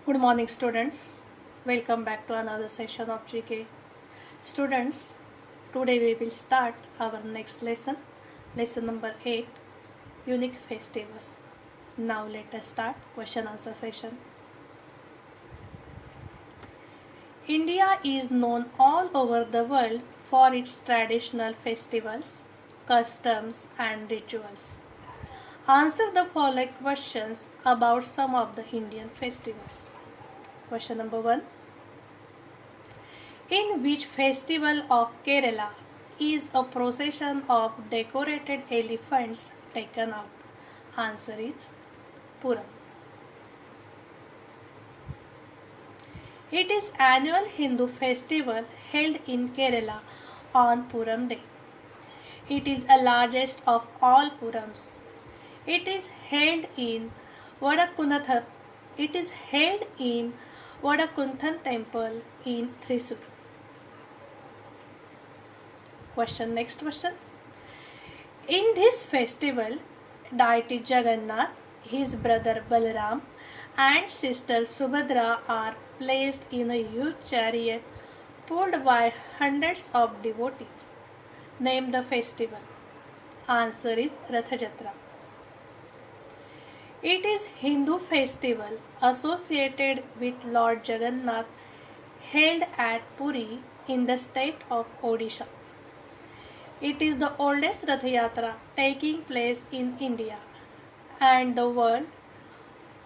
Good morning, students. Welcome back to another session of GK. Students, today we will start our next lesson number 8, Unique Festivals. Now let us start question answer session. India is known all over the world for its traditional festivals, customs, and rituals. Answer the following questions about some of the Indian festivals. Question number 1. In which festival of Kerala is a procession of decorated elephants taken out? Answer is Puram. It is annual Hindu festival held in Kerala on Puram Day. It is the largest of all Purams. It is held in Vadakunthan temple in Thrissur. Next question. In this festival, deity Jagannath, his brother Balaram, and sister Subhadra are placed in a huge chariot pulled by hundreds of devotees. Name the festival. Answer is Rath Jatra. It is Hindu festival associated with Lord Jagannath held at Puri in the state of Odisha. It is the oldest Rath Yatra taking place in India and the world,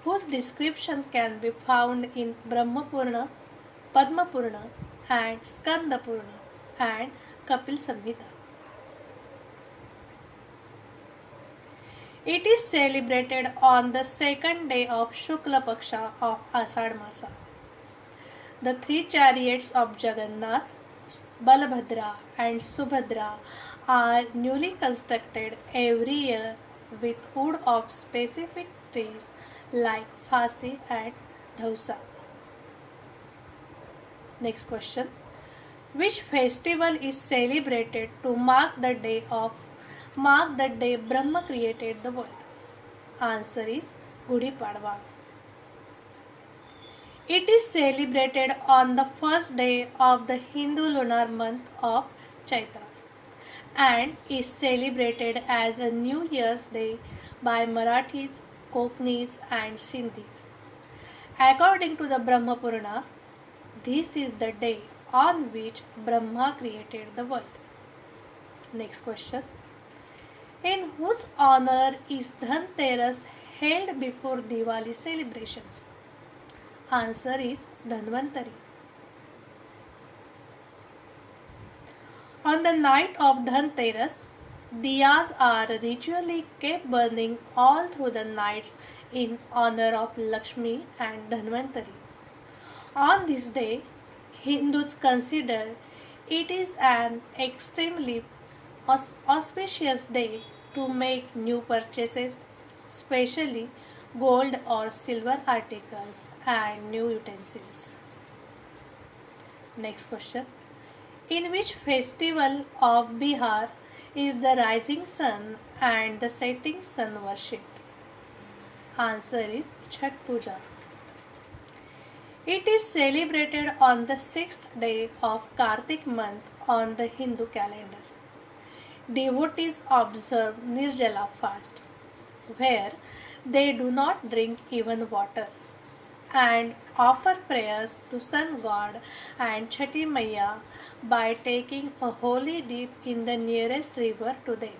whose description can be found in Brahma Purana, Padma Purana and Skanda Purana and Kapil Samhita. It is celebrated on the second day of Shukla Paksha of Ashadh Masa. The three chariots of Jagannath, Balabhadra and Subhadra are newly constructed every year with wood of specific trees like Phasi and Dhausa. Next question. Which festival is celebrated to mark the day Brahma created the world? Answer is Gudi Padwa. It is celebrated on the first day of the Hindu lunar month of Chaitra and is celebrated as a New Year's Day by Marathis, Konknis and Sindhis. According to the Brahma Purana, this is the day on which Brahma created the world. Next question. In whose honor is Dhanteras held before Diwali celebrations? Answer is Dhanvantari. On the night of Dhanteras, diyas are ritually kept burning all through the nights in honor of Lakshmi and Dhanvantari. On this day, Hindus consider it is an extremely auspicious day to make new purchases, especially gold or silver articles and new utensils. Next question. In which festival of Bihar is the rising sun and the setting sun worshipped? Answer is Chhath Puja. It is celebrated on the 6th day of Kartik month on the Hindu calendar. Devotees observe Nirjala fast, where they do not drink even water, and offer prayers to Sun God and Chhati Maiya by taking a holy dip in the nearest river to them.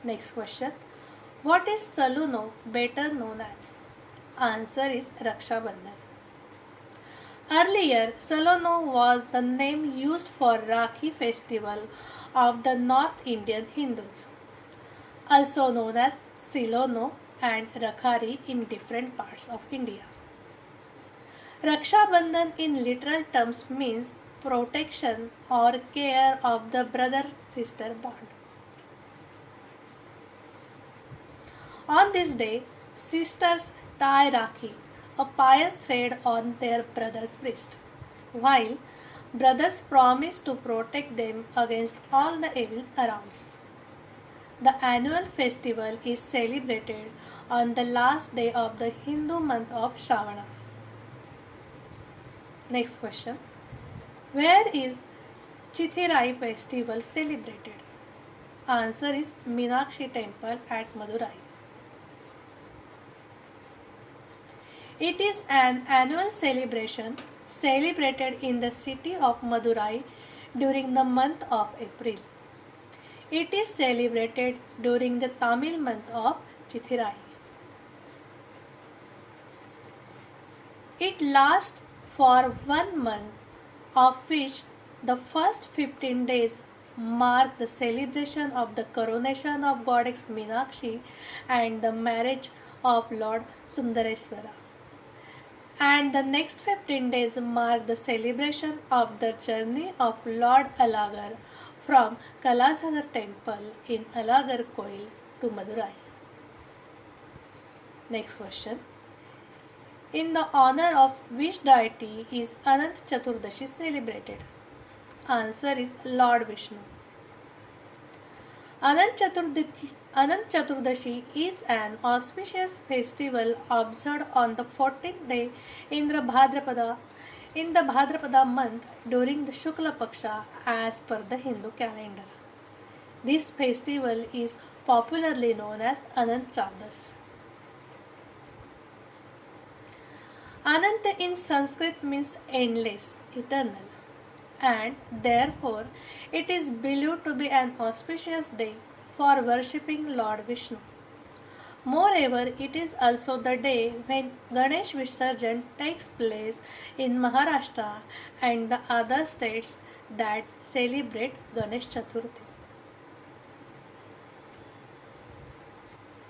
Next question. What is Saluno better known as? Answer is Raksha Bandhan. Earlier, Salono was the name used for Rakhi festival of the North Indian Hindus, also known as Silono and Rakhari in different parts of India. Raksha Bandhan in literal terms means protection or care of the brother-sister bond. On this day, sisters tie Rakhi, a pious thread on their brother's wrist, while brothers promise to protect them against all the evil around. The annual festival is celebrated on the last day of the Hindu month of Shravana. Next question. Where is Chithirai festival celebrated? Answer is Meenakshi temple at Madurai. It is an annual celebration celebrated in the city of Madurai during the month of April. It is celebrated during the Tamil month of Chithirai. It lasts for 1 month, of which the first 15 days mark the celebration of the coronation of goddess Meenakshi and the marriage of Lord Sundareswara. And the next 15 days mark the celebration of the journey of Lord Alagar from Kalasagar temple in Alagar Koil to Madurai. Next question. In the honor of which deity is Anant Chaturdashi celebrated? Answer is Lord Vishnu. Anant Chaturdashi is an auspicious festival observed on the 14th day in the Bhadrapada month during the Shukla Paksha as per the Hindu calendar. This festival is popularly known as Anant Chaturdashi. Ananta in Sanskrit means endless, eternal, and therefore it is believed to be an auspicious day for worshipping Lord Vishnu. Moreover, it is also the day when Ganesh Visarjan takes place in Maharashtra and the other states that celebrate Ganesh Chaturthi.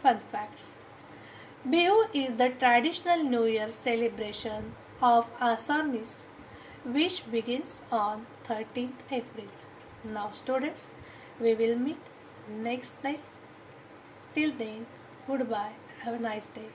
Fun facts. Bihu is the traditional New Year celebration of Assamese which begins on 13th April. Now students, we will meet next time. Till then, goodbye. Have a nice day.